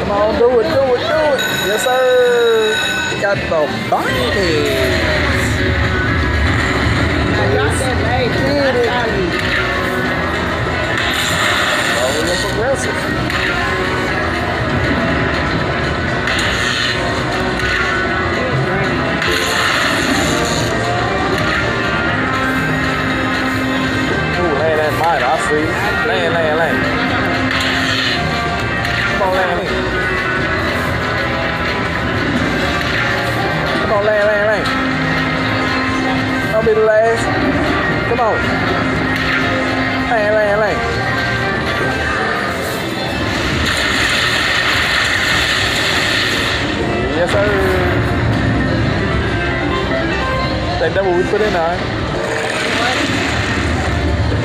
Come on, do it, do it, do it. Yes, sir. You got the bunnies. Slowly and progressive. Ooh, land that mine. I see. Land, land, land. Come on, land, land. Come on, land, land, land. Don't be the last. Come on. Land, land, land. Yes, sir. That what we put in there.